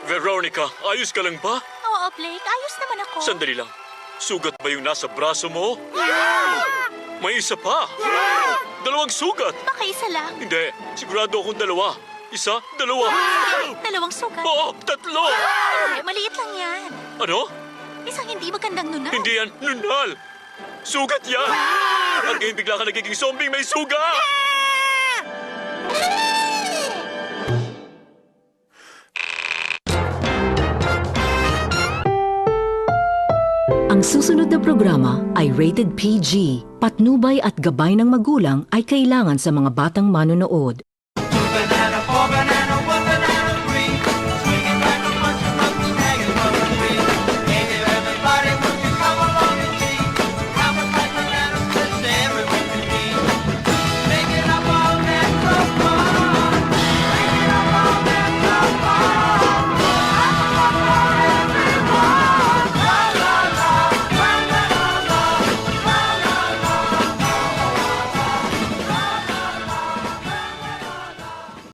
Veronica, ayos ka lang ba? Oo, Blake. Ayos naman ako. Sandali lang. Sugat ba yung nasa braso mo? May isa pa. Dalawang sugat. Baka isa lang. Hindi, sigurado akong dalawa. Isa, dalawa. Dalawang sugat. Oo, tatlo. Maliit lang yan. Ano? Isang hindi magandang nunal. Hindi yan, nunal. Sugat yan. At ngayon bigla ka nagiging zombie may sugat. Ang susunod na programa ay rated PG. Patnubay at gabay ng magulang ay kailangan sa mga batang manonood.